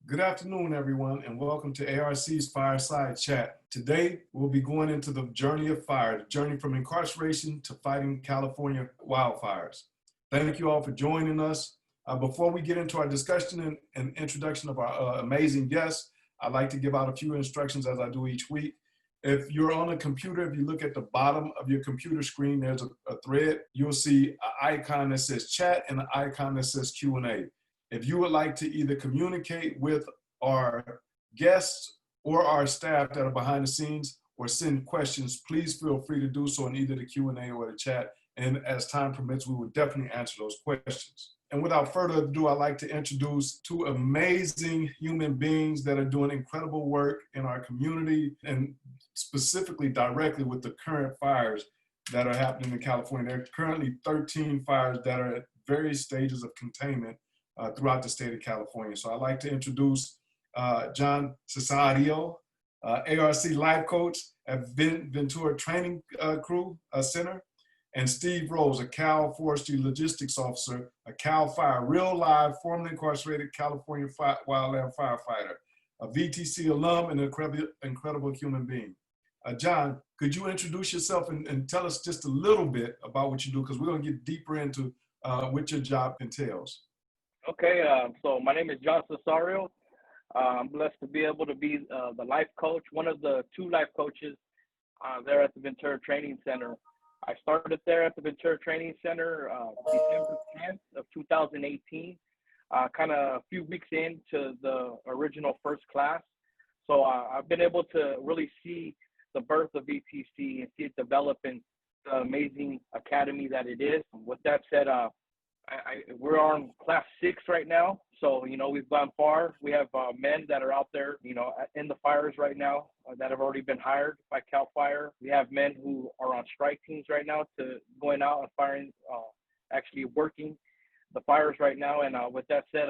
Good afternoon, everyone, and welcome to ARC's Fireside Chat. Today, we'll be going into the journey of fire, the journey from incarceration to fighting California wildfires. Thank you all for joining us. Before we get into our discussion and introduction of our amazing guests, I'd like to give out a few instructions as I do each week. If you're on a computer, if you look at the bottom of your computer screen, there's a thread. You'll see an icon that says chat and an icon that says Q&A. If you would like to either communicate with our guests or our staff that are behind the scenes or send questions, please feel free to do so in either the Q&A or the chat. And as time permits, we will definitely answer those questions. And without further ado, I'd like to introduce two amazing human beings that are doing incredible work in our community and specifically directly with the current fires that are happening in California. There are currently 13 fires that are at various stages of containment throughout the state of California. So I'd like to introduce Jon Cesario, ARC life coach at Ventura Training Center, and Steve Rose, a Cal Forestry logistics officer, a Cal Fire, real live, formerly incarcerated California wildland firefighter, a VTC alum, and an incredible human being. Jon, could you introduce yourself and tell us just a little bit about what you do? Because we're going to get deeper into what your job entails. Okay, so my name is Jon Cesario. I'm blessed to be able to be the life coach, one of the two life coaches there at the Ventura Training Center. I started there at the Ventura Training Center December 10th of 2018, kind of a few weeks into the original first class. So I've been able to really see the birth of VTC and see it develop in the amazing academy that it is. With that said, we're on class 6 right now. So, we've gone far. We have men that are out there, in the fires right now that have already been hired by CAL FIRE. We have men who are on strike teams right now to going out and firing, actually working the fires right now. And with that said,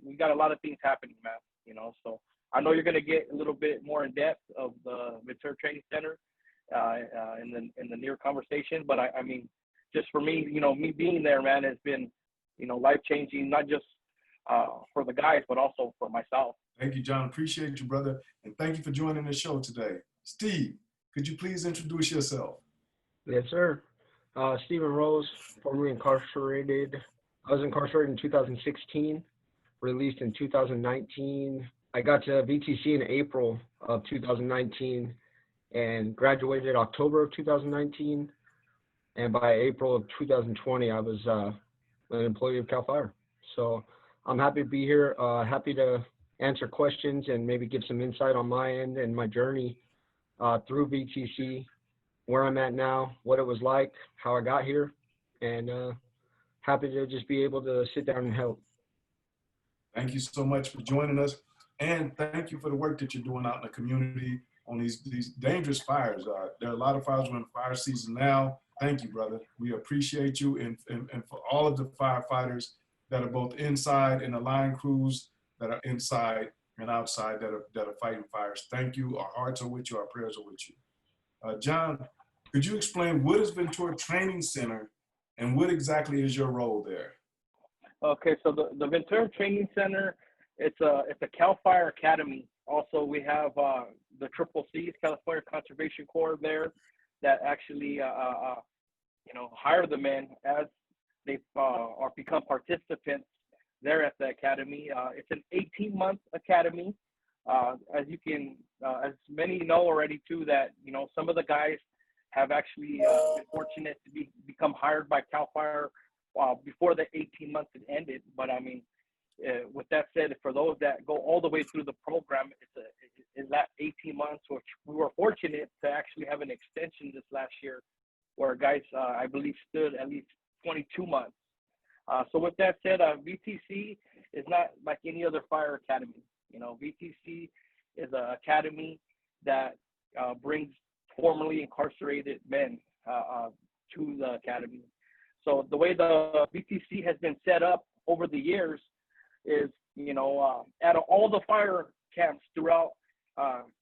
we got a lot of things happening, man, so I know you're going to get a little bit more in depth of the Ventura Training Center in the near conversation. But I mean, just for me, me being there, man, has been, life-changing, not just for the guys, but also for myself. Thank you, Jon. Appreciate you, brother. And thank you for joining the show today. Steve, could you please introduce yourself? Yes, sir. Stephen Rose, formerly incarcerated. I was incarcerated in 2016, released in 2019. I got to VTC in April of 2019 and graduated October of 2019. And by April of 2020, I was an employee of CAL FIRE. So I'm happy to be here, happy to answer questions and maybe give some insight on my end and my journey through VTC, where I'm at now, what it was like, how I got here, and happy to just be able to sit down and help. Thank you so much for joining us. And thank you for the work that you're doing out in the community on these dangerous fires. There are a lot of fires. We're in fire season now. Thank you, brother. We appreciate you and for all of the firefighters that are both inside and the line crews that are inside and outside that are fighting fires. Thank you. Our hearts are with you. Our prayers are with you. Jon, could you explain what is Ventura Training Center and what exactly is your role there? Okay, so the Ventura Training Center, it's a CAL FIRE Academy. Also, we have the CCC's, California Conservation Corps there, that actually, hire the men as they or become participants there at the academy. It's an 18-month academy. As many know already too, that some of the guys have actually been fortunate to become hired by CAL FIRE before the 18 months had ended. But I mean, with that said, for those that go all the way through the program, it's that 18 months, which we were fortunate to actually have an extension this last year, where guys, I believe, stood at least 22 months. So with that said, VTC is not like any other fire academy. VTC is an academy that brings formerly incarcerated men to the academy. So the way the VTC has been set up over the years is, at all the fire camps throughout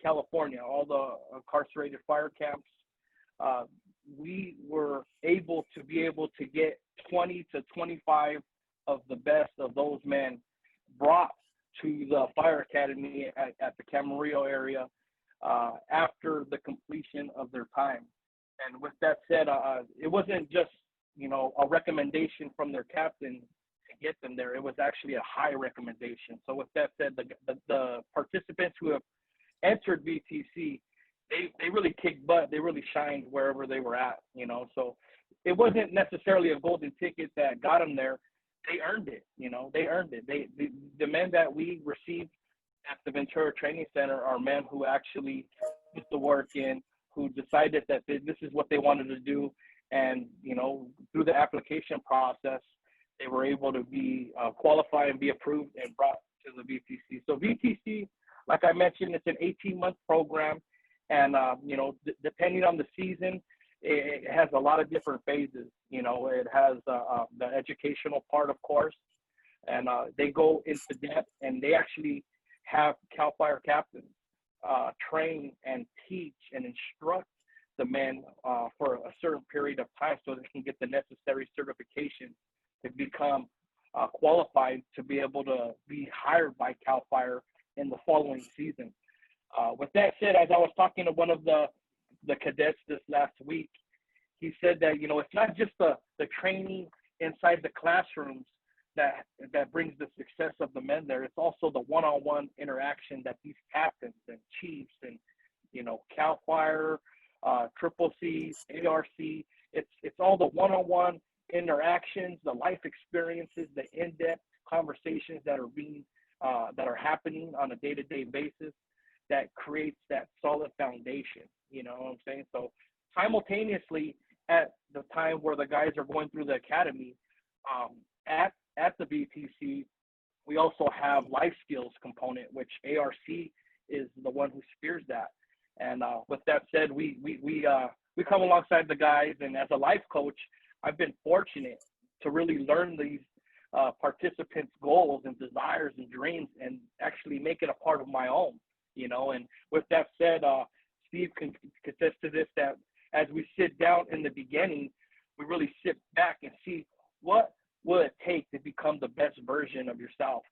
California, all the incarcerated fire camps, we were able to get 20 to 25 of the best of those men brought to the fire academy at the Camarillo area after the completion of their time. And with that said, it wasn't just, a recommendation from their captain to get them there. It was actually a high recommendation. So with that said, the participants who have entered VTC, they really kicked butt. They really shined wherever they were at, So it wasn't necessarily a golden ticket that got them there. They earned it, they earned it. The men that we received at the Ventura Training Center are men who actually put the work in, who decided that this is what they wanted to do. And, through the application process, they were able to be qualified and be approved and brought to the VTC. So VTC, like I mentioned, it's an 18-month program. And, depending on the season, it has a lot of different phases. It has the educational part, of course, and they go into depth, and they actually have CAL FIRE captains train and teach and instruct the men for a certain period of time so they can get the necessary certification to become qualified to be able to be hired by CAL FIRE in the following season. With that said, as I was talking to one of the cadets this last week, he said that, it's not just the training inside the classrooms that brings the success of the men there. It's also the one-on-one interaction that these captains and chiefs and, CAL FIRE, Triple C's, ARC, it's all the one-on-one interactions, the life experiences, the in-depth conversations that are happening on a day-to-day basis that creates that solid foundation. You know what I'm saying? So simultaneously, at the time where the guys are going through the academy, at the VTC, we also have life skills component, which ARC is the one who steers that. And with that said, we come alongside the guys, and as a life coach, I've been fortunate to really learn these participants' goals and desires and dreams, and actually make it a part of my own. And with that said, Steve can attest to this, that as we sit down in the beginning, we really sit back and see what will it take to become the best version of yourself.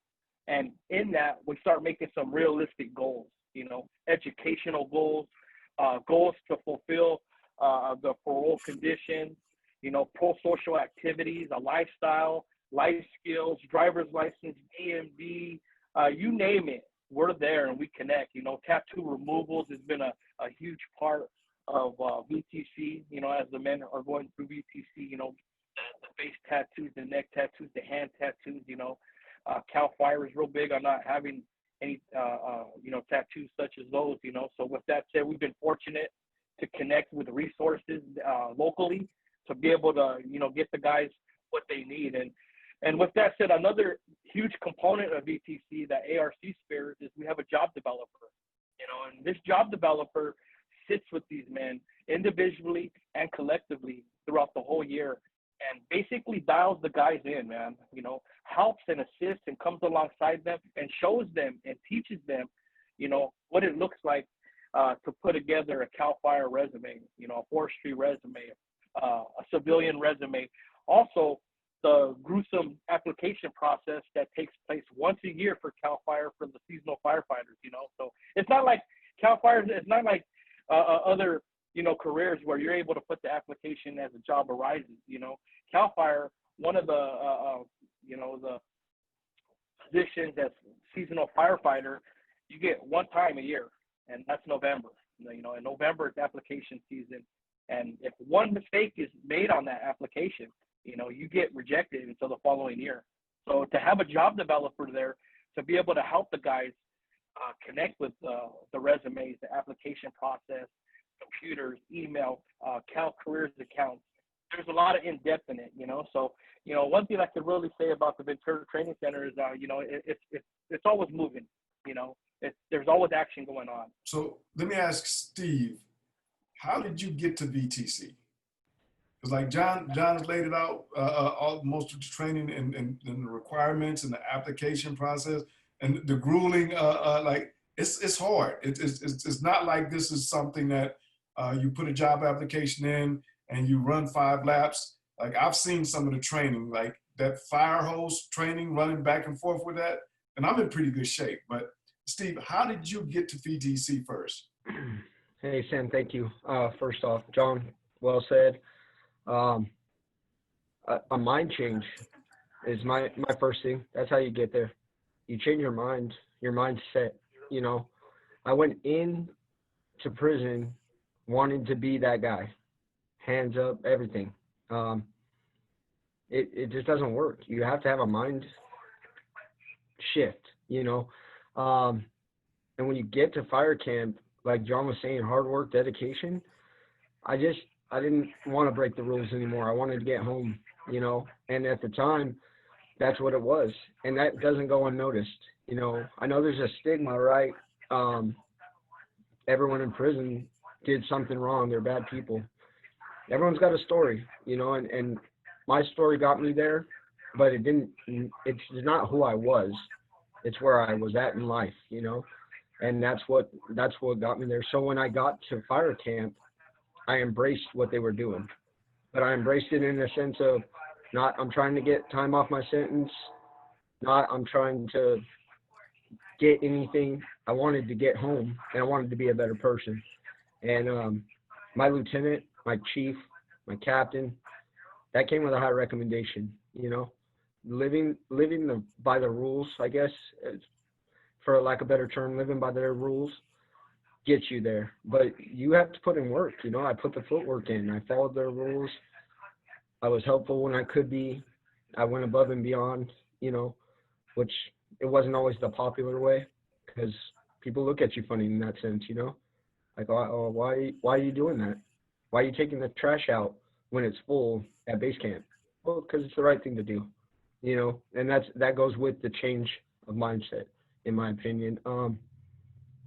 And in that, we start making some realistic goals, educational goals, goals to fulfill the parole conditions, pro-social activities, a lifestyle, life skills, driver's license, DMV, you name it. We're there and we connect. Tattoo removals has been a huge part of VTC, as the men are going through VTC, the face tattoos, the neck tattoos, the hand tattoos, CAL FIRE is real big on not having any, tattoos such as those, So with that said, we've been fortunate to connect with resources locally to be able to, get the guys what they need. And with that said, another huge component of VTC that ARC spares is we have a job developer, and this job developer sits with these men individually and collectively throughout the whole year and basically dials the guys in, man, helps and assists and comes alongside them and shows them and teaches them, what it looks like to put together a CAL FIRE resume, a forestry resume, a civilian resume. Also, the gruesome application process that takes place once a year for CAL FIRE for the seasonal firefighters, So it's not like CAL FIRE, it's not like other, careers where you're able to put the application as a job arises, CAL FIRE, one of the, the positions as seasonal firefighter, you get one time a year, and that's November. In November, it's application season. And if one mistake is made on that application, you get rejected until the following year. So to have a job developer there to be able to help the guys connect with the resumes, the application process, computers, email, Cal Careers accounts, there's a lot of in-depth in it, So, one thing I could really say about the Ventura Training Center is, it's always moving, there's always action going on. So let me ask Steve, how did you get to VTC? Because like Jon has laid it out, most of the training and the requirements and the application process and the grueling, it's hard. It's not like this is something that you put a job application in and you run 5 laps. Like I've seen some of the training, like that fire hose training, running back and forth with that. and I'm in pretty good shape. But Steve, how did you get to VTC first? Hey, Sam, thank you. First off, John, well said. A mind change is my first thing. That's how you get there. You change your mind, your mindset. You know, I went in to prison wanting to be that guy, hands up, everything. It just doesn't work. You have to have a mind shift, you know. And when you get to fire camp, like John was saying, hard work, dedication, I didn't want to break the rules anymore. I wanted to get home, you know. And at the time, that's what it was. And that doesn't go unnoticed. You know, I know there's a stigma, right? Everyone in prison did something wrong. They're bad people. Everyone's got a story, you know, and my story got me there, but it's not who I was. It's where I was at in life, you know, and that's what got me there. So when I got to fire camp, I embraced what they were doing, but I embraced it in the sense of not, I'm trying to get time off my sentence, not I'm trying to get anything. I wanted to get home, and I wanted to be a better person. And my lieutenant, my chief, my captain, that came with a high recommendation, you know, living by the rules, I guess, for lack of a better term, living by their rules gets you there. But you have to put in work, you know. I put the footwork in. I followed their rules. I was helpful when I could be. I went above and beyond, you know, which it wasn't always the popular way because people look at you funny in that sense, you know. Like, oh, why are you doing that? Why are you taking the trash out when it's full at base camp? Well, because it's the right thing to do, you know. And that goes with the change of mindset, in my opinion.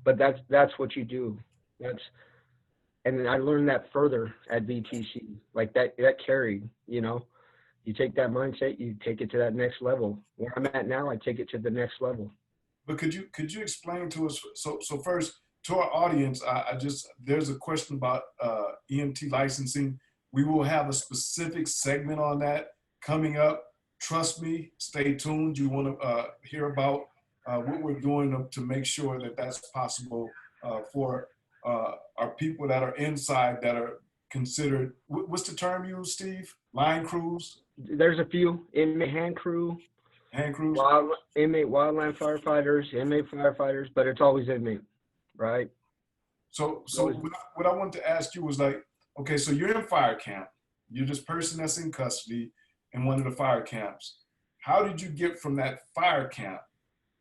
But that's what you do. And then I learned that further at VTC. Like that carried, you know. You take that mindset, you take it to that next level. Where I'm at now, I take it to the next level. But could you explain to us? So first, to our audience, there's a question about EMT licensing. We will have a specific segment on that coming up. Trust me, stay tuned. You want to hear about what we're doing to make sure that that's possible for our people that are inside that are considered, what's the term used, Steve? Line crews? There's a few: inmate hand crew, inmate wildland firefighters, inmate firefighters, but it's always inmate, right? So what I wanted to ask you was like, okay, so you're in fire camp. You're this person that's in custody in one of the fire camps. How did you get from that fire camp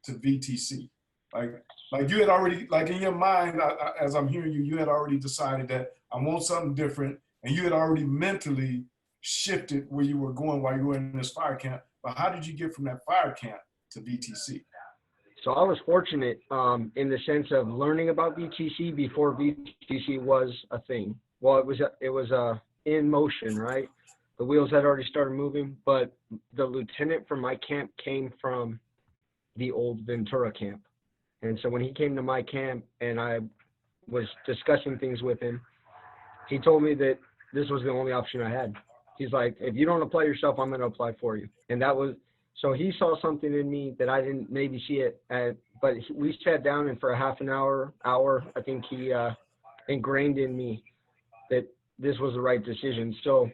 to VTC? Like you had already, like in your mind, as I'm hearing you, you had already decided that I want something different, and you had already mentally shifted where you were going while you were in this fire camp. But how did you get from that fire camp to VTC? So I was fortunate in the sense of learning about VTC before VTC was a thing. Well, it was in motion, right? The wheels had already started moving, but the lieutenant from my camp came from the old Ventura camp. And so when he came to my camp and I was discussing things with him, he told me that this was the only option I had. He's like, if you don't apply yourself, I'm going to apply for you. And that was, so he saw something in me that I didn't maybe see it at, but we sat down, and for a half an hour, I think he ingrained in me that this was the right decision. So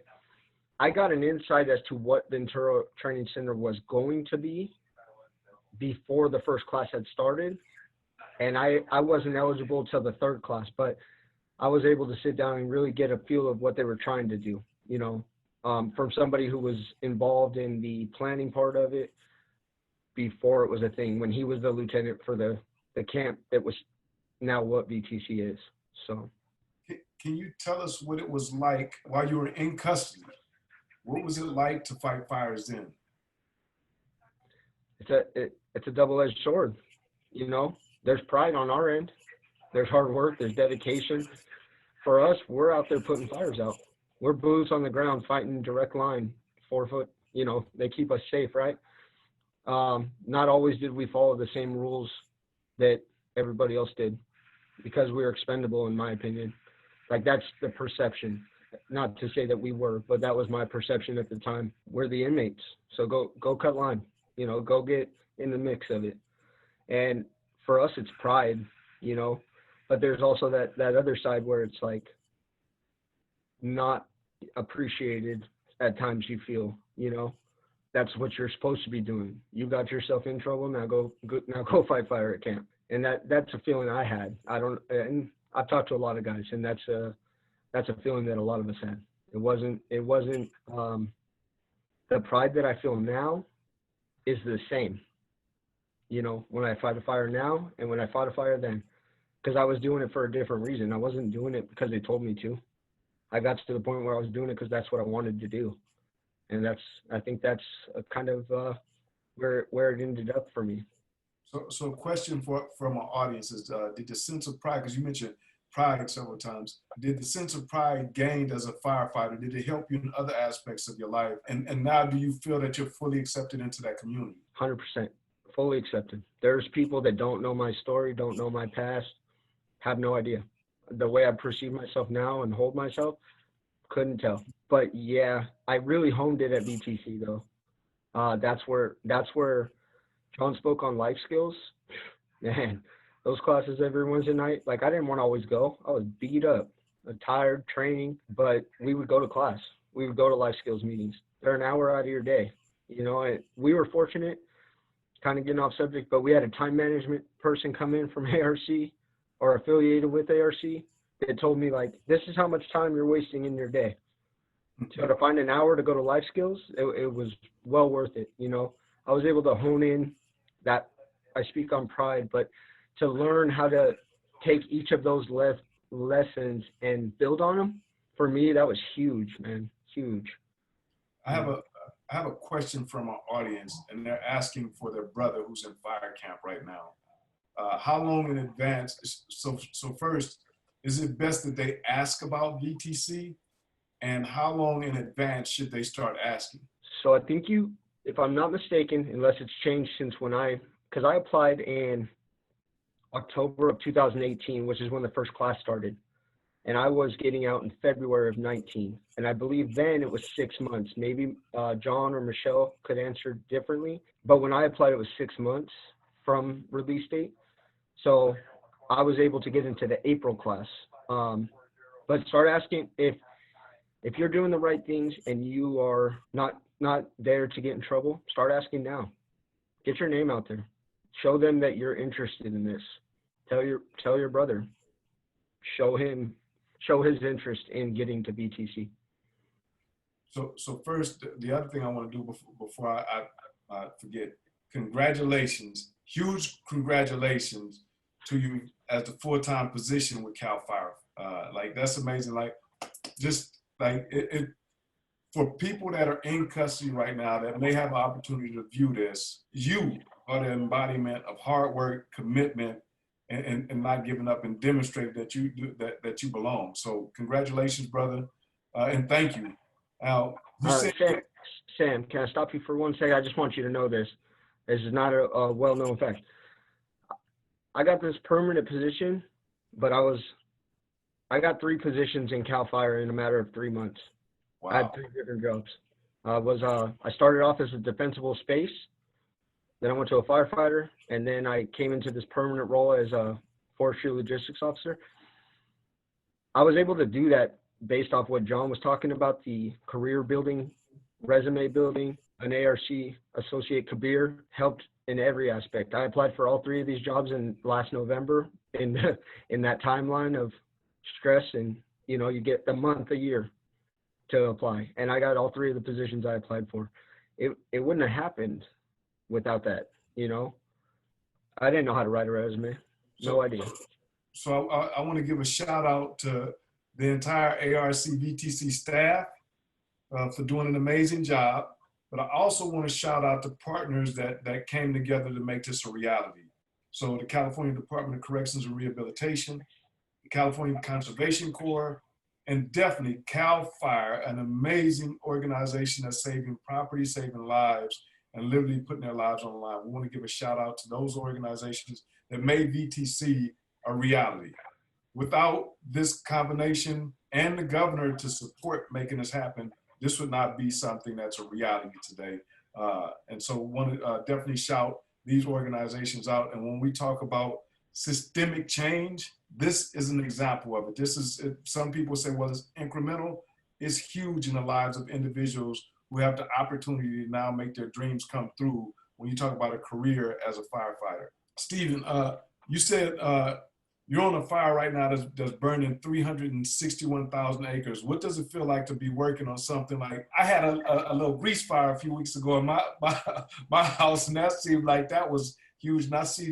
I got an insight as to what Ventura Training Center was going to be before the first class had started. And I wasn't eligible till the third class, but I was able to sit down and really get a feel of what they were trying to do, you know, from somebody who was involved in the planning part of it before it was a thing, when he was the lieutenant for the camp that was now what VTC is. So. Can you tell us what it was like while you were in custody? What was it like to fight fires then? It's a double-edged sword, you know. There's pride on our end. There's hard work. There's dedication. For us, we're out there putting fires out. We're boots on the ground fighting direct line, 4 foot. You know, they keep us safe, right? Not always did we follow the same rules that everybody else did because we were expendable, in my opinion. Like, that's the perception. Not to say that we were, but that was my perception at the time. We're the inmates, so go cut line. You know, go get in the mix of it. And for us, it's pride, but there's also that other side where it's like not appreciated at times. You feel, that's what you're supposed to be doing. You got yourself in trouble. Now go fight fire at camp. And that's a feeling I had. And I've talked to a lot of guys, and that's a feeling that a lot of us had. It wasn't the pride that I feel now is the same, when I fight a fire now and when I fought a fire then, because I was doing it for a different reason. I wasn't doing it because they told me to. I got to the point where I was doing it because that's what I wanted to do. And I think that's a kind of where it ended up for me. So a question from our audience is, did the sense of pride, because you mentioned pride several times, did the sense of pride gained as a firefighter, did it help you in other aspects of your life? And now do you feel that you're fully accepted into that community? 100%, fully accepted. There's people that don't know my story, don't know my past, have no idea. The way I perceive myself now and hold myself, couldn't tell. But yeah, I really honed it at VTC though. That's where Jon spoke on life skills. Man, those classes every Wednesday night, like I didn't want to always go. I was beat up, tired, training, but we would go to class. We would go to life skills meetings. They're an hour out of your day. We were fortunate, kind of getting off subject, but we had a time management person come in from ARC or affiliated with ARC that told me, like, this is how much time you're wasting in your day. So to find an hour to go to life skills, it was well worth it. I was able to hone in that. I speak on pride, but to learn how to take each of those lessons and build on them, for me, that was huge, man, huge. I have a question from our audience, and they're asking for their brother who's in fire camp right now. How long in advance? So first, is it best that they ask about VTC? And how long in advance should they start asking? So I think if I'm not mistaken, unless it's changed since because I applied in October of 2018, which is when the first class started. And I was getting out in February of 19. And I believe then it was 6 months. Maybe John or Michelle could answer differently. But when I applied, it was 6 months from release date. So I was able to get into the April class. But start asking if you're doing the right things and you are not there to get in trouble, start asking now. Get your name out there. Show them that you're interested in this. Tell your brother. Show his interest in getting to BTC. So first, the other thing I want to do before I forget, congratulations, huge congratulations to you as the full-time position with CAL FIRE. Like, that's amazing. Like, just like it for people that are in custody right now that may have an opportunity to view this, you are the embodiment of hard work, commitment, and not giving up, and demonstrate that you belong. So congratulations, brother, and thank you. Now, Sam, can I stop you for 1 second? I just want you to know this. This is not a well-known fact. I got this permanent position, but I got 3 positions in CAL FIRE in a matter of 3 months. Wow. I had 3 different jobs. I started off as a defensible space, then I went to a firefighter, and then I came into this permanent role as a forestry logistics officer. I was able to do that based off what Jon was talking about, the career building, resume building. An ARC associate Kabir helped in every aspect. I applied for all 3 of these jobs in last November in that timeline of stress, and you get a month a year to apply, and I got all 3 of the positions I applied for. It wouldn't have happened without that. I didn't know how to write a resume. No idea. So I want to give a shout out to the entire ARC VTC staff for doing an amazing job. But I also want to shout out the partners that came together to make this a reality. So the California Department of Corrections and Rehabilitation, the California Conservation Corps, and definitely CAL FIRE, an amazing organization that's saving property, saving lives, and literally putting their lives on the line. We want to give a shout out to those organizations that made VTC a reality. Without this combination and the governor to support making this happen, this would not be something that's a reality today. And so we want to definitely shout these organizations out. And when we talk about systemic change, this is an example of it. This is, some people say, well, it's incremental. It's huge in the lives of individuals who have the opportunity to now make their dreams come through when you talk about a career as a firefighter. Stephen, you said you're on a fire right now that's burning 361,000 acres. What does it feel like to be working on something like, I had a little grease fire a few weeks ago in my house, and that seemed like that was huge. And I see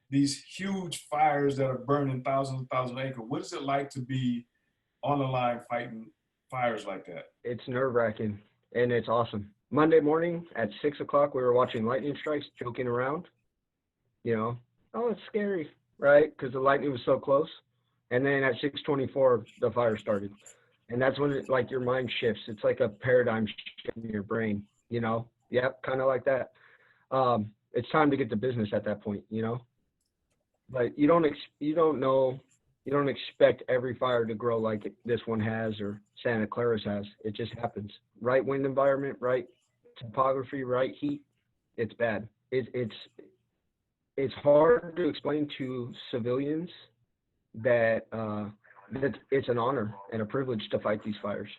these huge fires that are burning thousands and thousands of acres. What is it like to be on the line fighting fires like that? It's nerve-wracking, and it's awesome. Monday morning at 6 o'clock, we were watching lightning strikes, joking around. You know, oh, it's scary, right? Because the lightning was so close. And then at 6:24, the fire started. And that's when like your mind shifts. It's like a paradigm shift in your brain, you know? Yep, kind of like that. It's time to get to business at that point, you know? But you don't expect every fire to grow like this one has or Santa Clara's has. It just happens. Right wind environment, right topography, right heat. It's bad. It's hard to explain to civilians that that it's an honor and a privilege to fight these fires,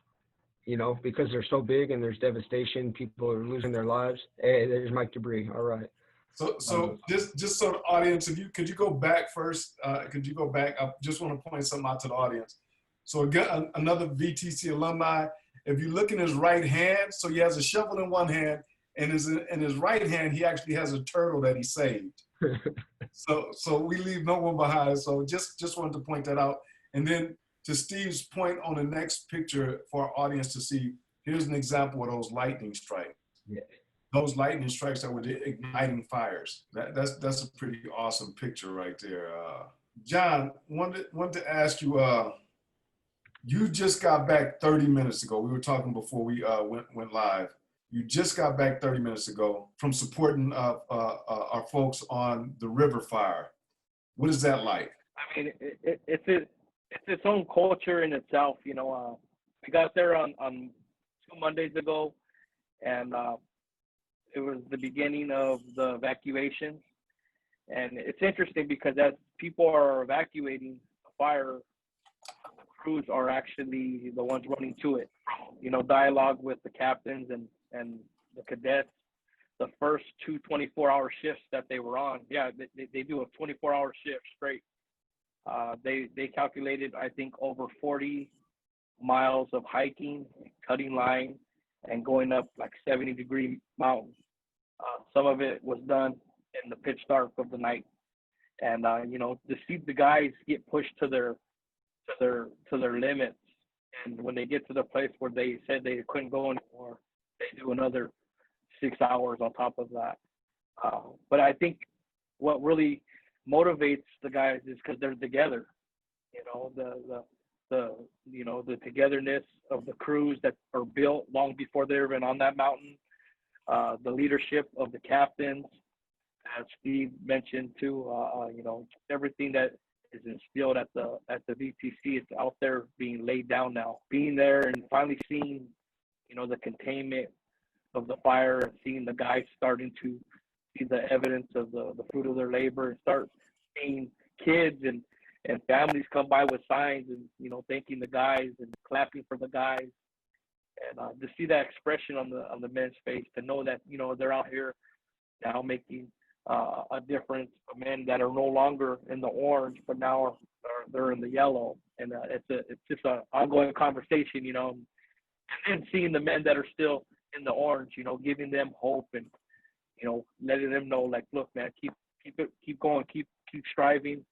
you know, because they're so big and there's devastation. People are losing their lives. Hey, there's Mike Debris. All right. So just so the audience, could you go back first? Could you go back? I just want to point something out to the audience. So again, another VTC alumni. If you look in his right hand, so he has a shovel in one hand, and in his right hand, he actually has a turtle that he saved. So we leave no one behind. So just wanted to point that out. And then to Steve's point on the next picture for our audience to see, here's an example of those lightning strikes. Yeah. Those lightning strikes that were igniting fires. That's a pretty awesome picture right there. Jon, wanted to ask you, you just got back 30 minutes ago. We were talking before we went live. You just got back 30 minutes ago from supporting our folks on the river fire. What is that like? I mean, it's its own culture in itself. You know, we got there on 2 Mondays ago, and it was the beginning of the evacuation. And it's interesting because as people are evacuating, the fire crews are actually the ones running to it. You know, dialogue with the captains and the cadets, the first 2 24-hour shifts that they were on, yeah, they do a 24-hour shift straight. They calculated, I think, over 40 miles of hiking, cutting line, and going up like 70-degree mountains. Some of it was done in the pitch dark of the night, and you know, to see the guys get pushed to their limits, and when they get to the place where they said they couldn't go anymore, they do another 6 hours on top of that. But I think what really motivates the guys is because they're together. You know, the togetherness of the crews that are built long before they're even on that mountain. The leadership of the captains, as Steve mentioned too. You know, everything that is instilled at the VTC, it's out there being laid down now. Being there and finally seeing, you know, the containment of the fire and seeing the guys starting to see the evidence of the fruit of their labor, and start seeing kids and families come by with signs and, you know, thanking the guys and clapping for the guys. And to see that expression on the men's face, to know that, you know, they're out here now making a difference for men that are no longer in the orange, but now they're in the yellow. And it's just an ongoing conversation, you know. And then seeing the men that are still in the orange, you know, giving them hope and, you know, letting them know, like, look, man, keep going, keep striving.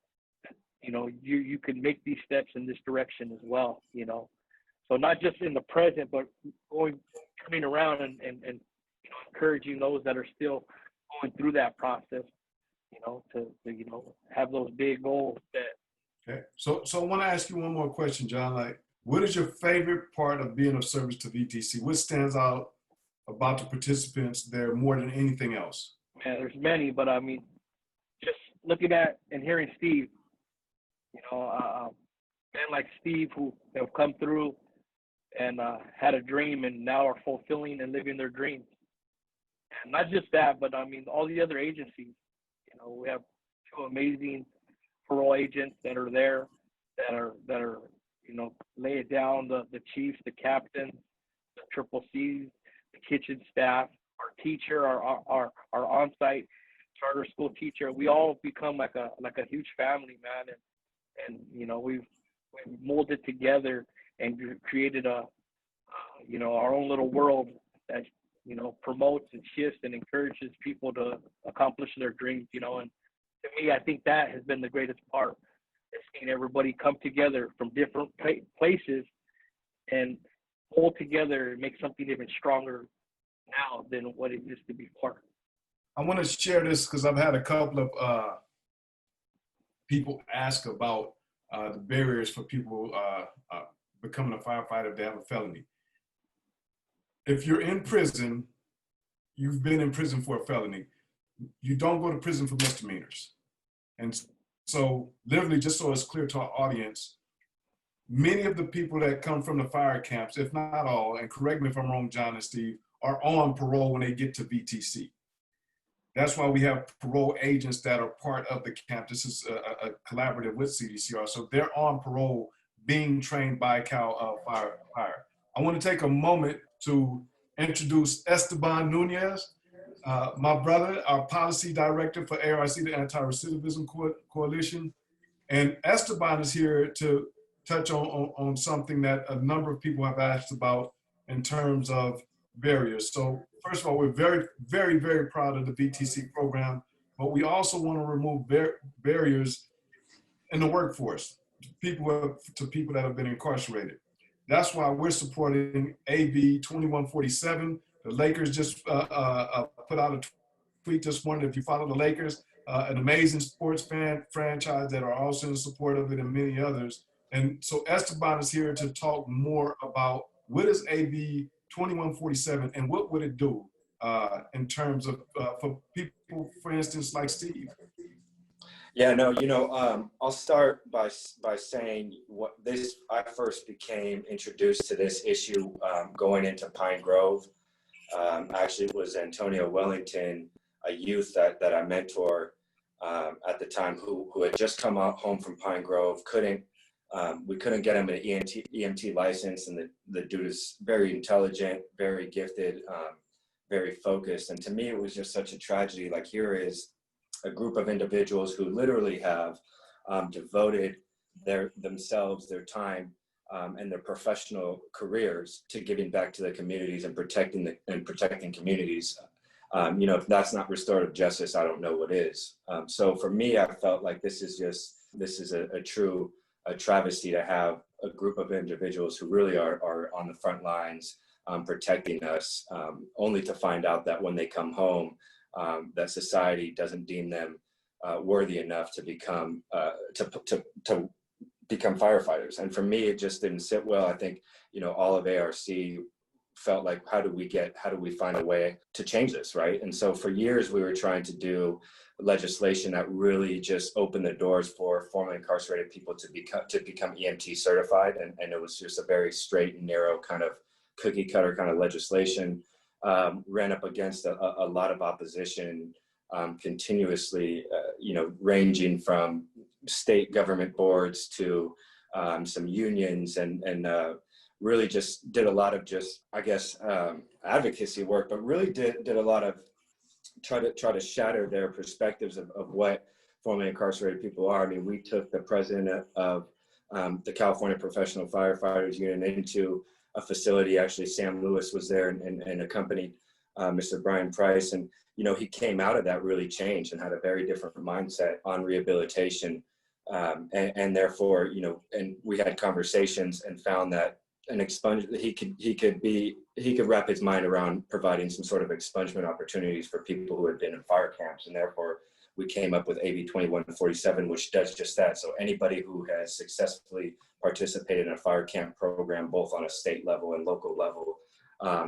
You know, you can make these steps in this direction as well, you know. So not just in the present, but coming around and you know, encouraging those that are still going through that process, you know, to you know, have those big goals set. Okay. So I want to ask you one more question, Jon. Like, what is your favorite part of being of service to VTC? What stands out about the participants there more than anything else? Man, there's many, but I mean, just looking at and hearing Steve, you know, men like Steve who have come through and had a dream and now are fulfilling and living their dreams. And not just that, but I mean, all the other agencies. You know, we have two amazing parole agents that are there, that are you know, lay it down, the chiefs, the captains, the triple C's, the kitchen staff, our teacher, our on-site charter school teacher. We all become like a huge family, man. And you know, we've molded together and created you know, our own little world that, you know, promotes and shifts and encourages people to accomplish their dreams, you know. And to me, I think that has been the greatest part, is seeing everybody come together from different places and pull together and make something even stronger now than what it used to be before. I want to share this because I've had a couple of people ask about the barriers for people becoming a firefighter if they have a felony. If you're in prison, you've been in prison for a felony, you don't go to prison for misdemeanors. And so literally, just so it's clear to our audience, many of the people that come from the fire camps, if not all, and correct me if I'm wrong, John and Steve, are on parole when they get to VTC. That's why we have parole agents that are part of the camp. This is a collaborative with CDCR. So they're on parole being trained by Cal Fire. I want to take a moment to introduce Esteban Nunez, my brother, our policy director for ARC, the Anti-Recidivism Coalition. And Esteban is here to touch on something that a number of people have asked about in terms of barriers. So first of all, we're very, very, very proud of the VTC program, but we also want to remove barriers in the workforce to people that have been incarcerated. That's why we're supporting AB 2147. The Lakers just put out a tweet this morning. If you follow the Lakers, an amazing sports franchise that are also in support of it, and many others. And so Esteban is here to talk more about what is AB 2147 and what would it do in terms of for people, for instance, like Steve. Yeah, no, you know, I'll start by saying I first became introduced to this issue going into Pine Grove. Actually, it was Antonio Wellington, a youth that I mentor at the time, who had just come home from Pine Grove. We couldn't get him an EMT license, and the dude is very intelligent, very gifted, very focused. And to me, it was just such a tragedy. Like, here is a group of individuals who literally have devoted themselves, their time, and their professional careers to giving back to the communities and protecting communities. You know, if that's not restorative justice, I don't know what is. So for me, I felt like this is a true travesty to have a group of individuals who really are on the front lines protecting us, only to find out that when they come home, that society doesn't deem them worthy enough to become firefighters. And for me, it just didn't sit well. I think, you know, all of ARC felt like, how do we find a way to change this, right? And so for years, we were trying to do legislation that really just opened the doors for formerly incarcerated people to become EMT certified. And it was just a very straight and narrow kind of cookie cutter kind of legislation. Ran up against a lot of opposition continuously, you know, ranging from state government boards to some unions, and really just did a lot of advocacy work, but really did a lot of try to shatter their perspectives of what formerly incarcerated people are. I mean, we took the president of the California Professional Firefighters Union into a facility. Actually, Sam Lewis was there and accompanied Mr. Brian Price. And, you know, he came out of that really changed and had a very different mindset on rehabilitation. And therefore, you know, and we had conversations and found that he could wrap his mind around providing some sort of expungement opportunities for people who had been in fire camps. And therefore, we came up with AB 2147, which does just that. So anybody who has successfully participated in a fire camp program, both on a state level and local level,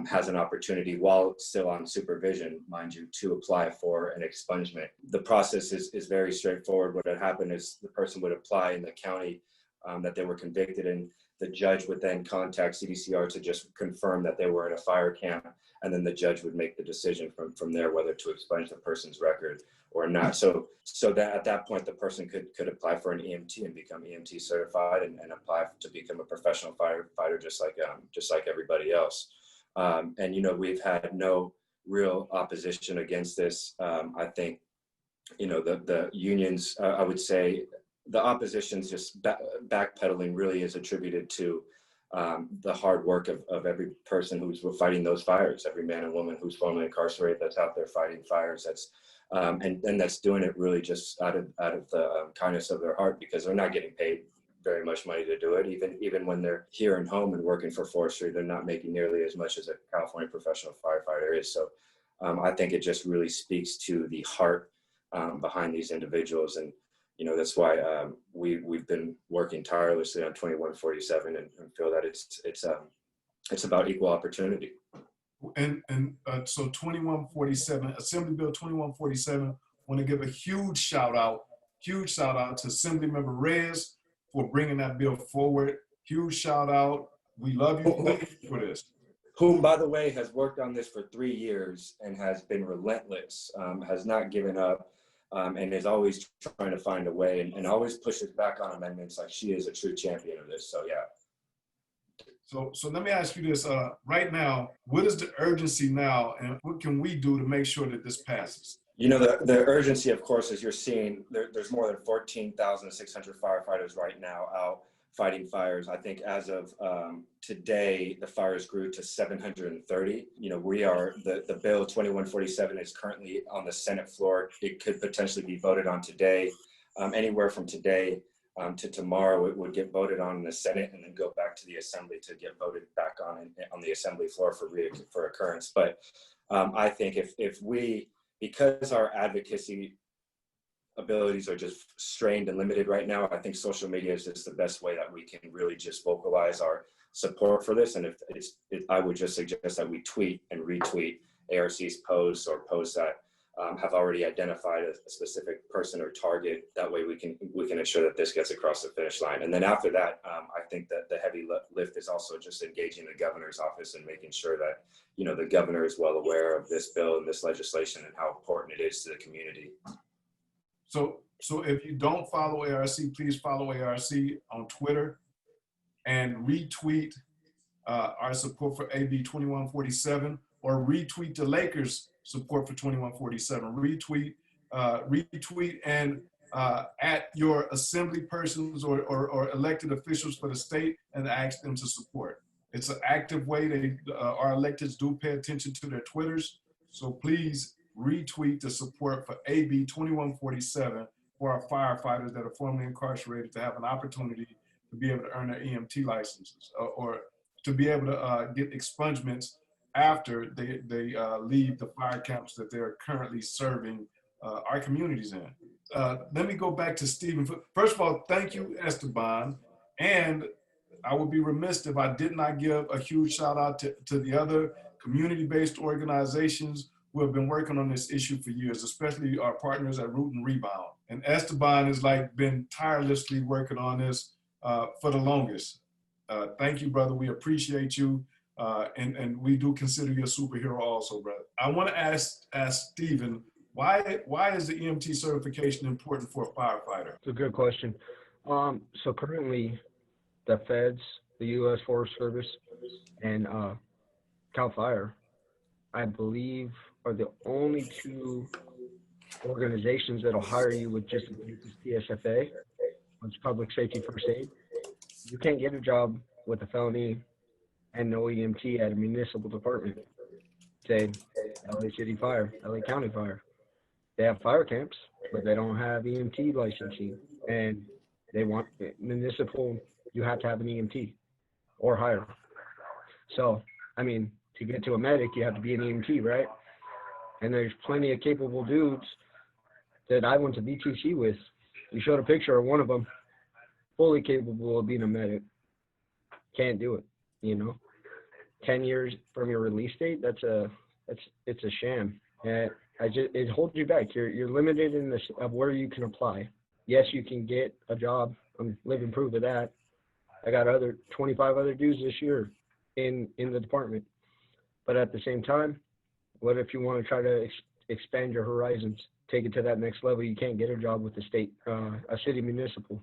has an opportunity, while still on supervision, mind you, to apply for an expungement. The process is very straightforward. What had happened is the person would apply in the county that they were convicted in. The judge would then contact CDCR to just confirm that they were in a fire camp, and then the judge would make the decision from there whether to expunge the person's record or not. So that at that point the person could apply for an EMT and become EMT certified and apply to become a professional firefighter just like everybody else. And we've had no real opposition against this. I think the unions, I would say the opposition's just backpedaling really is attributed to the hard work of every person who's fighting those fires, every man and woman who's formerly incarcerated that's out there fighting fires. That's and that's doing it really just out of the kindness of their heart, because they're not getting paid very much money to do it. Even when they're here and home and working for forestry, they're not making nearly as much as a California professional firefighter is. So I think it just really speaks to the heart behind these individuals. And that's why we've been working tirelessly on 2147 and feel that it's about equal opportunity. And so 2147, Assembly Bill 2147, want to give a huge shout out to Assemblymember Reyes for bringing that bill forward. Huge shout out. We love you. Thank you for this. Whom, by the way, has worked on this for 3 years and has been relentless, has not given up. And is always trying to find a way and always pushes back on amendments. Like, she is a true champion of this. So yeah. So let me ask you this. Right now, what is the urgency now, and what can we do to make sure that this passes? The urgency, of course, as you're seeing, there's more than 14,600 firefighters right now out fighting fires. I think as of today, the fires grew to 730. We are, the bill 2147 is currently on the Senate floor. It could potentially be voted on today. Anywhere from today to tomorrow, it would get voted on in the Senate and then go back to the Assembly to get voted back on the Assembly floor for occurrence. But I think if we, because our advocacy abilities are just strained and limited right now, I think social media is just the best way that we can really just vocalize our support for this. And I would just suggest that we tweet and retweet ARC's posts or posts that have already identified a specific person or target. That way we can ensure that this gets across the finish line. And then after that, I think that the heavy lift is also just engaging the governor's office and making sure that the governor is well aware of this bill and this legislation and how important it is to the community. So if you don't follow ARC, please follow ARC on Twitter and retweet our support for AB 2147, or retweet the Lakers support for 2147. Retweet and at your assembly persons or elected officials for the state and ask them to support. It's an active way. Our electeds do pay attention to their Twitters. So please retweet the support for AB 2147 for our firefighters that are formerly incarcerated to have an opportunity to be able to earn their EMT licenses or to be able to get expungements after they leave the fire camps that they're currently serving our communities in. Let me go back to Stephen. First of all, thank you, Esteban. And I would be remiss if I did not give a huge shout out to the other community-based organizations who have been working on this issue for years, especially our partners at Root and Rebound. And Esteban has been tirelessly working on this for the longest. Thank you, brother. We appreciate you. And we do consider you a superhero also, brother. I want to ask Stephen, why is the EMT certification important for a firefighter? It's a good question. So currently, the feds, the U.S. Forest Service, and CAL FIRE, I believe, are the only two organizations that'll hire you with just a PSFA, which is Public Safety First Aid. You can't get a job with a felony and no EMT at a municipal department. Say, LA City Fire, LA County Fire. They have fire camps, but they don't have EMT licensing. And they want municipal, you have to have an EMT or higher. So, I mean, to get to a medic, you have to be an EMT, right? And there's plenty of capable dudes that I went to VTC with. We showed a picture of one of them, fully capable of being a medic. Can't do it, 10 years from your release date, it's a sham. And it holds you back. You're limited in this of where you can apply. Yes, you can get a job. I'm living proof of that. I got 25 other dudes this year in the department. But at the same time, what if you want to try to expand your horizons, take it to that next level? You can't get a job with the state, a city municipal.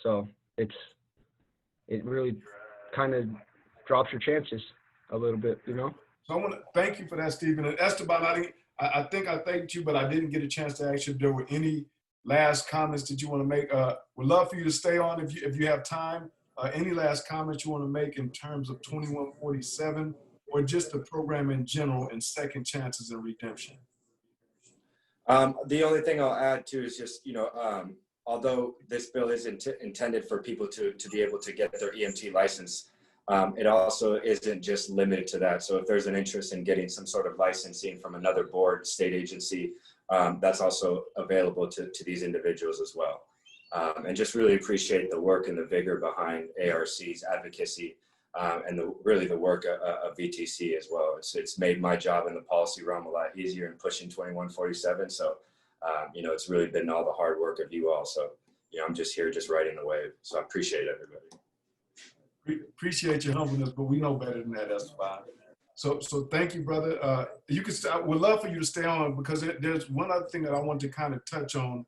So it really kind of drops your chances a little bit, you know? So I want to thank you for that, Stephen. And Esteban, I think I thanked you, but I didn't get a chance to ask you if there were any last comments that you want to make. Would love for you to stay on if you have time. Any last comments you want to make in terms of 2147 or just the program in general and second chances and redemption? The only thing I'll add to is just, although this bill is intended for people to be able to get their EMT license, it also isn't just limited to that. So if there's an interest in getting some sort of licensing from another board, state agency, that's also available to these individuals as well. And just really appreciate the work and the vigor behind ARC's advocacy and really the work of VTC as well. It's made my job in the policy realm a lot easier in pushing 2147. So, it's really been all the hard work of you all. So, I'm just here, just riding the wave. So I appreciate everybody. We appreciate your humbleness, but we know better than that, Esteban. So thank you, brother. You can. I would love for you to stay on because there's one other thing that I want to kind of touch on,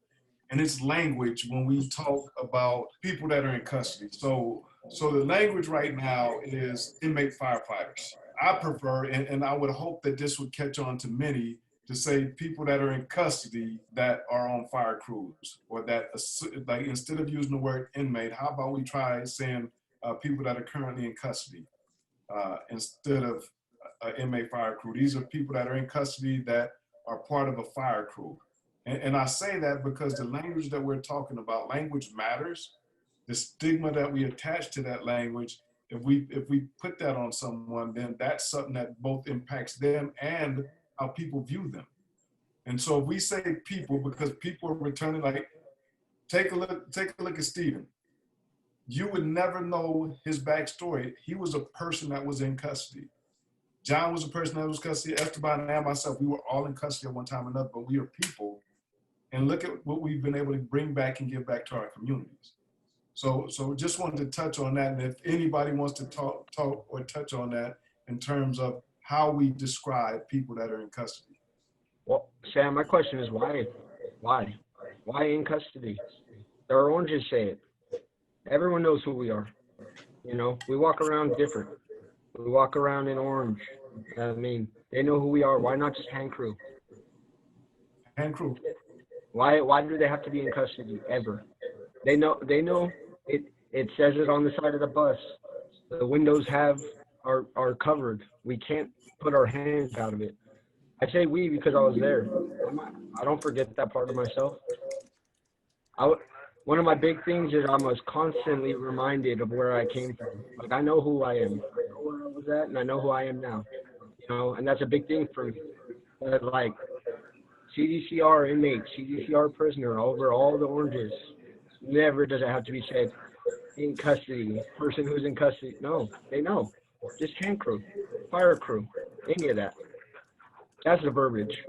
and it's language when we talk about people that are in custody. So the language right now is inmate firefighters. I prefer, and I would hope that this would catch on to many, to say people that are in custody that are on fire crews, or that, like, instead of using the word inmate, how about we try saying people that are currently in custody instead of inmate fire crew. These are people that are in custody that are part of a fire crew. And I say that because the language that we're talking about, language matters. The stigma that we attach to that language, if we put that on someone, then that's something that both impacts them and how people view them. And so if we say people, because people are returning, like, take a look at Stephen. You would never know his backstory. He was a person that was in custody. Jon was a person that was in custody. Esteban and myself, we were all in custody at one time or another, but we are people. And look at what we've been able to bring back and give back to our communities. So just wanted to touch on that. And if anybody wants to talk or touch on that in terms of how we describe people that are in custody. Well, Sam, my question is why? Why in custody? The oranges say it. Everyone knows who we are. We walk around different. We walk around in orange. I mean, they know who we are. Why not just hand crew? Hand crew. Why do they have to be in custody ever? They know it. It says it on the side of the bus. The windows are covered. We can't put our hands out of it. I say we because I was there. I don't forget that part of myself. One of my big things is I was constantly reminded of where I came from. Like, I know who I am. I know where I was at, and I know who I am now. And that's a big thing for me. Like, CDCR inmate, CDCR prisoner, over all the oranges. Never does it have to be said in custody, person who's in custody. No, they know. Just hand crew, fire crew, any of that. That's the verbiage.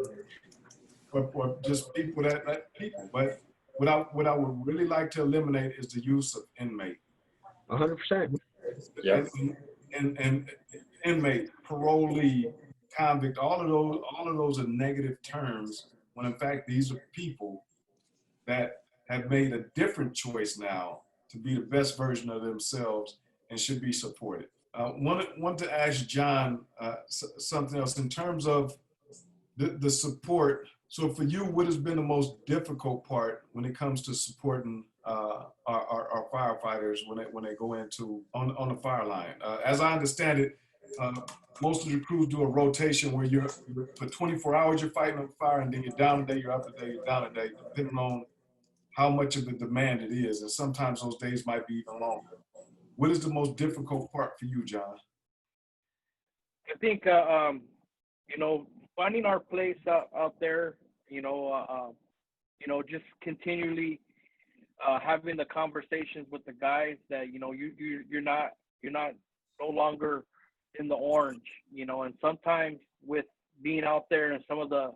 Or just people that people. But what I would really like to eliminate is the use of inmate. 100%. Yeah. And inmate, parolee, convict, all of those are negative terms, when in fact these are people that have made a different choice now to be the best version of themselves and should be supported. Want to ask Jon something else in terms of the support. So for you, what has been the most difficult part when it comes to supporting our firefighters when they go into on the fire line? As I understand it, most of the crews do a rotation where you're for 24 hours you're fighting on fire, and then you're down a day, you're up a day, you're down a day, depending on how much of the demand it is. And sometimes those days might be even longer. What is the most difficult part for you, Jon? I think finding our place out there, just continually having the conversations with the guys that you're not no longer in the orange, and sometimes with being out there and some of the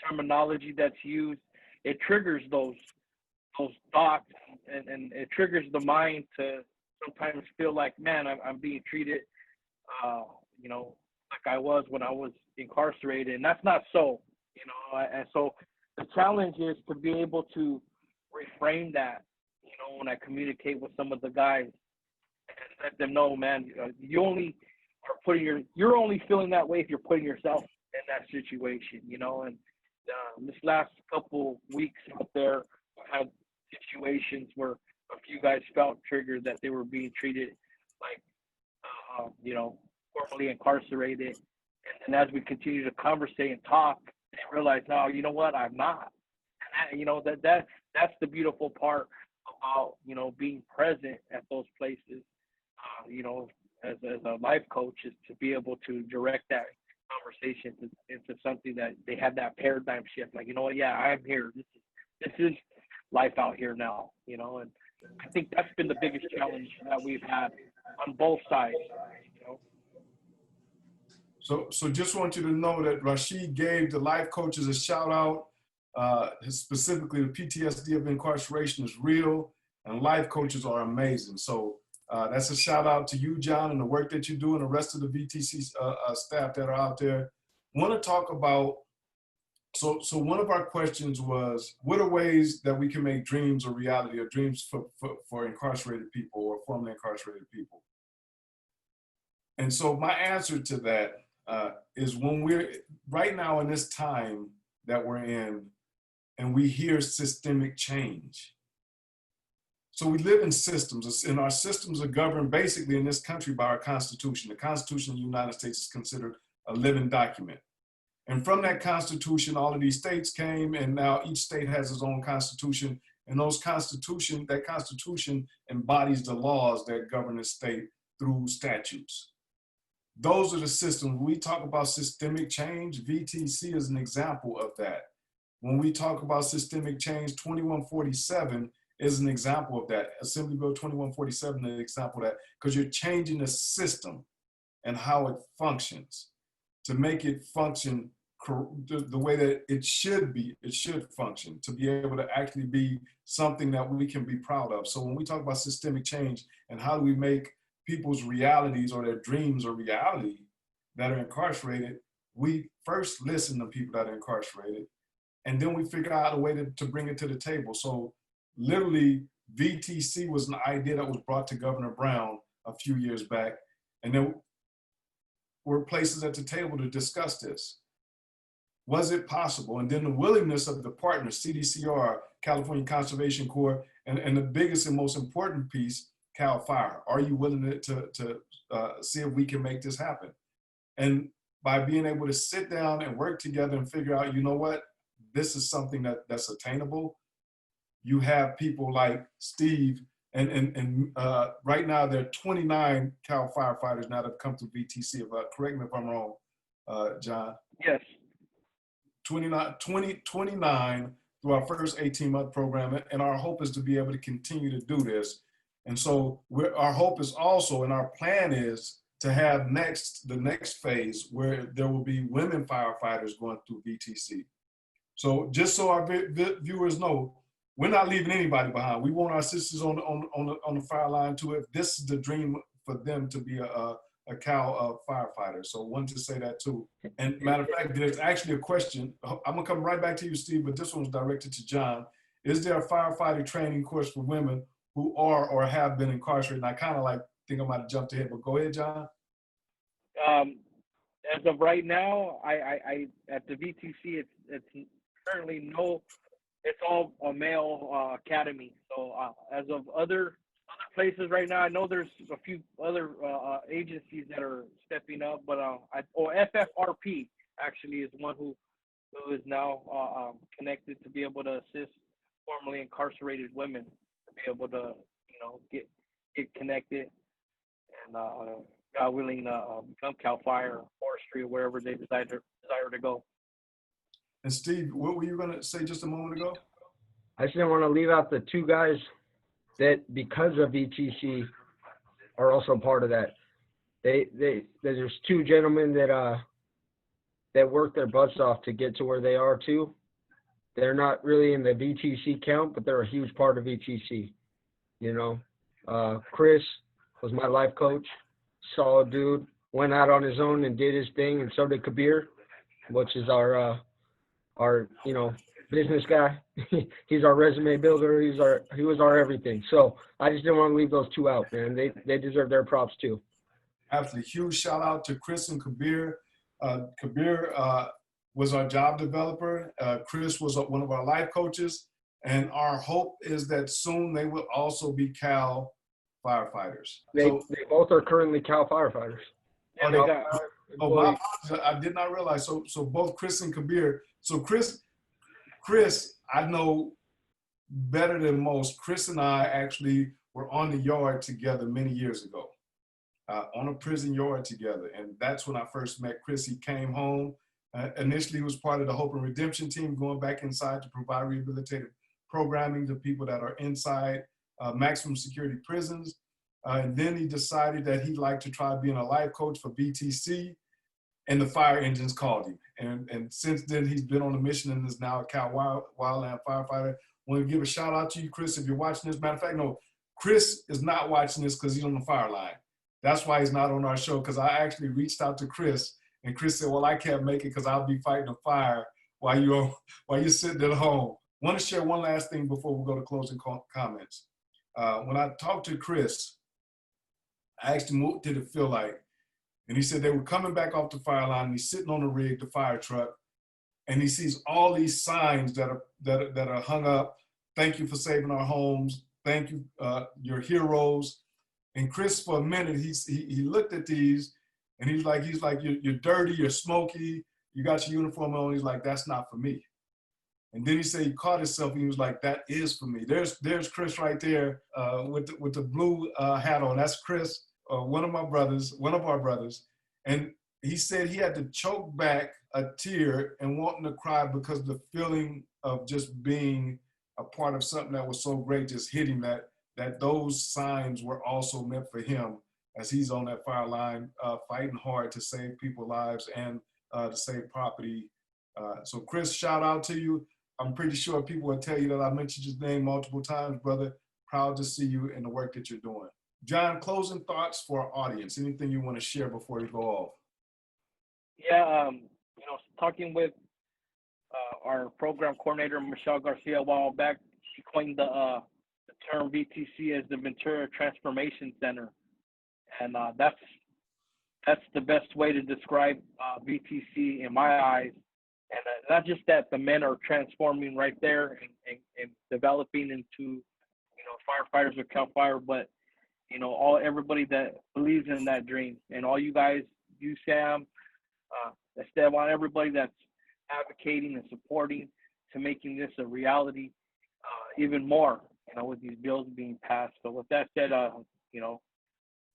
terminology that's used, it triggers those those thoughts, and it triggers the mind to sometimes feel like, man, I'm being treated, you know, like I was when I was incarcerated, and that's not so, you know. And so the challenge is to be able to reframe that, you know, when I communicate with some of the guys, and let them know, man, you only are you're only feeling that way if you're putting yourself in that situation, you know. And this last couple weeks out there, I had situations where a few guys felt triggered that they were being treated like, you know, formerly incarcerated. And as we continue to conversate and talk, they realize, no, you know what, I'm not. And, you know, that's the beautiful part about, you know, being present at those places, you know, as a life coach, is to be able to direct that conversation into something that they have that paradigm shift. Like, you know what, yeah, I'm here. This is life out here now, you know. And I think that's been the biggest challenge that we've had on both sides, you know. So just want you to know that Rashid gave the life coaches a shout out. Specifically, the PTSD of incarceration is real, and life coaches are amazing. So that's a shout out to you, Jon, and the work that you do, and the rest of the VTC staff that are out there. Want to talk about, so one of our questions was, what are ways that we can make dreams a reality, or dreams for incarcerated people or formerly incarcerated people? And so my answer to that is, when we're right now in this time that we're in, and we hear systemic change. So we live in systems, and our systems are governed basically in this country by our Constitution. The Constitution of the United States is considered a living document. And from that Constitution, all of these states came, and now each state has its own Constitution. And that Constitution embodies the laws that govern the state through statutes. Those are the systems. When we talk about systemic change, VTC is an example of that. When we talk about systemic change, 2147 is an example of that. Assembly Bill 2147 is an example of that, because you're changing the system and how it functions to make it function the way that it should be. It should function to be able to actually be something that we can be proud of. So when we talk about systemic change and how do we make people's realities or their dreams a reality that are incarcerated, we first listen to people that are incarcerated, and then we figure out a way to bring it to the table. So literally, VTC was an idea that was brought to Governor Brown a few years back, and there were places at the table to discuss this. Was it possible? And then the willingness of the partners, CDCR, California Conservation Corps, and the biggest and most important piece, CAL FIRE. Are you willing to see if we can make this happen? And by being able to sit down and work together and figure out, you know what, this is something that's attainable. You have people like Steve, and right now there are 29 CAL firefighters now that have come to VTC. Correct me if I'm wrong, Jon. Yes. 29 through our first 18-month program, and our hope is to be able to continue to do this. And so our hope is also, and our plan is to have the next phase where there will be women firefighters going through VTC. So just so our viewers know, we're not leaving anybody behind. We want our sisters on the fire line too. If this is the dream for them to be a CAL firefighter. So I wanted to say that too. And matter of fact, there's actually a question. I'm gonna come right back to you, Steve, but this one's directed to Jon. Is there a firefighter training course for women who are or have been incarcerated? And I kind of think I might have jumped ahead, but go ahead, Jon. As of right now, I at the VTC, it's currently no. It's all a male academy. So as of other places right now, I know there's a few other agencies that are stepping up, but FFRP actually is one who is now connected to be able to assist formerly incarcerated women to be able to, you know, get connected and God willing become CAL FIRE, forestry, or wherever they desire to go. And Steve, what were you going to say just a moment ago? I just didn't want to leave out the two guys that, because of VTC, are also part of that. There's two gentlemen that work their butts off to get to where they are too, they're not really in the VTC count, but they're a huge part of VTC. You know, Chris was my life coach, solid dude, went out on his own and did his thing, and so did Kabir, which is our you know, business guy. He's our resume builder. He was our everything. So I just didn't want to leave those two out, man. They deserve their props too. Absolutely. Huge shout out to Chris and Kabir. Kabir was our job developer. Chris was one of our life coaches. And our hope is that soon they will also be Cal firefighters. They both are currently Cal firefighters. Oh, they got, oh, my apologies. I did not realize. So both Chris and Kabir. So Chris, I know better than most. Chris and I actually were on the yard together many years ago, on a prison yard together. And that's when I first met Chris. He came home. Initially, he was part of the Hope and Redemption team, going back inside to provide rehabilitative programming to people that are inside maximum security prisons. And then he decided that he'd like to try being a life coach for BTC, and the fire engines called him. And since then, he's been on a mission and is now a Cal Wildland firefighter. I want to give a shout out to you, Chris, if you're watching this. Matter of fact, no, Chris is not watching this because he's on the fire line. That's why he's not on our show, because I actually reached out to Chris, and Chris said, well, I can't make it because I'll be fighting a fire while you're sitting at home. I want to share one last thing before we go to closing comments. When I talked to Chris, I asked him, what did it feel like? And he said they were coming back off the fire line, and he's sitting on the rig, the fire truck, and he sees all these signs that are hung up. Thank you for saving our homes. Thank you, you're heroes. And Chris, for a minute, he looked at these, and he's like, you're dirty, you're smoky, you got your uniform on. He's like, that's not for me. And then he said he caught himself, and he was like, that is for me. There's Chris right there with the blue hat on. That's Chris, one of our brothers. And he said he had to choke back a tear and wanting to cry because the feeling of just being a part of something that was so great just hit him, that those signs were also meant for him as he's on that fire line, fighting hard to save people's lives and to save property. So Chris, shout out to you. I'm pretty sure people will tell you that I mentioned your name multiple times, brother. Proud to see you in the work that you're doing. Jon, closing thoughts for our audience. Anything you want to share before you go off? Yeah, you know, talking with our program coordinator, Michelle Garcia, a while back, she coined the term VTC as the Ventura Transformation Center. And that's the best way to describe VTC in my eyes. And not just that the men are transforming right there and developing into, you know, firefighters or Cal Fire, but, you know, everybody that believes in that dream, and all you guys, you, Sam, Esteban, everybody that's advocating and supporting to making this a reality, even more, you know, with these bills being passed. So with that said, you know,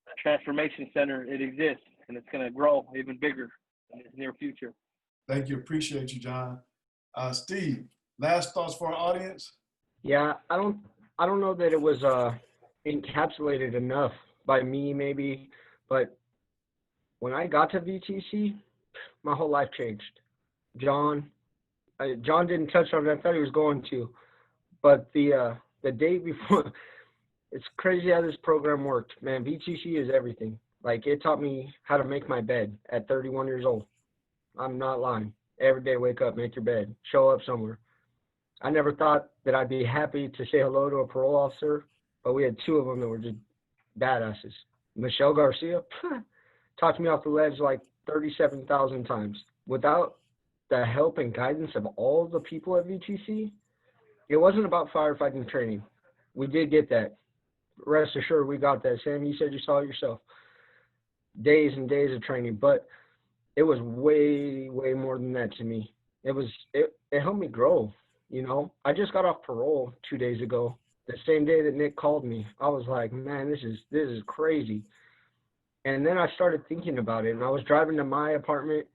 the Transformation Center, it exists, and it's going to grow even bigger in the near future. Thank you. Appreciate you, Jon. Steve, last thoughts for our audience? Yeah, I don't know that it was encapsulated enough by me, maybe, but when I got to VTC, my whole life changed. Jon didn't touch on it. I thought he was going to, but the day before, it's crazy how this program worked, man. VTC is everything. Like, it taught me how to make my bed at 31 years old. I'm not lying. Every day, wake up, make your bed, show up somewhere. I never thought that I'd be happy to say hello to a parole officer, but we had two of them that were just badasses. Michelle Garcia talked me off the ledge like 37,000 times. Without the help and guidance of all the people at VTC, it wasn't about firefighting training. We did get that. Rest assured, we got that. Sam, you said you saw it yourself. Days and days of training, but it was way, way more than that to me. It helped me grow, you know. I just got off parole 2 days ago, the same day that Nick called me. I was like, man, this is crazy. And then I started thinking about it, and I was driving to my apartment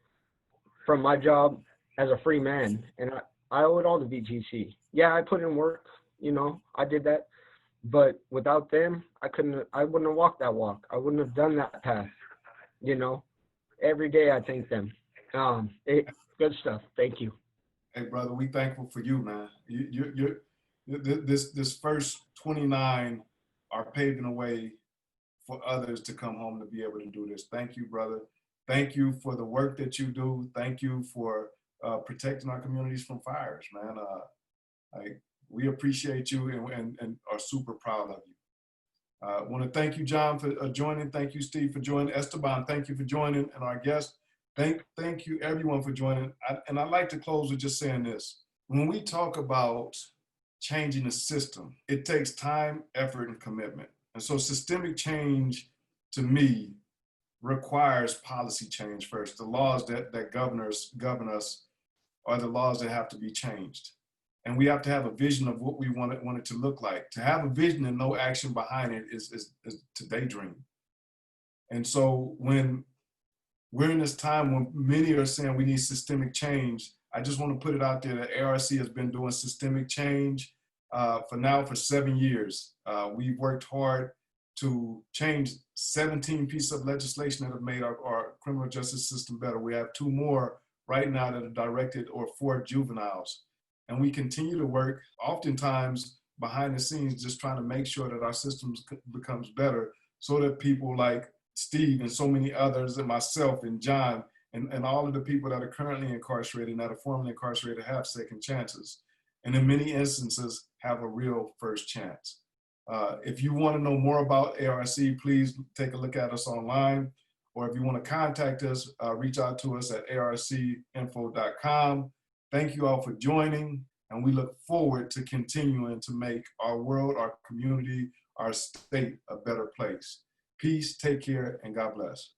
from my job as a free man, and I owe it all to VTC. Yeah, I put in work, you know, I did that, but without them, I wouldn't have walked that walk. I wouldn't have done that path, you know. Every day I thank them. Good stuff. Thank you. Hey, brother, we thankful for you, man. This first 29 are paving the way for others to come home to be able to do this. Thank you, brother. Thank you for the work that you do. Thank you for protecting our communities from fires, man. We appreciate you and are super proud of you. I want to thank you, John, for joining. Thank you, Steve, for joining. Esteban, thank you for joining. And our guests, thank you, everyone, for joining. And I'd like to close with just saying this. When we talk about changing the system, it takes time, effort, and commitment. And so systemic change, to me, requires policy change first. The laws that govern us are the laws that have to be changed. And we have to have a vision of what we want it to look like. To have a vision and no action behind it is to daydream. And so when we're in this time when many are saying we need systemic change, I just want to put it out there that ARC has been doing systemic change for 7 years. We've worked hard to change 17 pieces of legislation that have made our criminal justice system better. We have 2 more right now that are directed or for juveniles. And we continue to work, oftentimes behind the scenes, just trying to make sure that our systems becomes better so that people like Steve and so many others and myself and John and all of the people that are currently incarcerated and that are formerly incarcerated have second chances. And in many instances, have a real first chance. If you want to know more about ARC, please take a look at us online. Or if you want to contact us, reach out to us at arcinfo.com. Thank you all for joining, and we look forward to continuing to make our world, our community, our state a better place. Peace, take care, and God bless.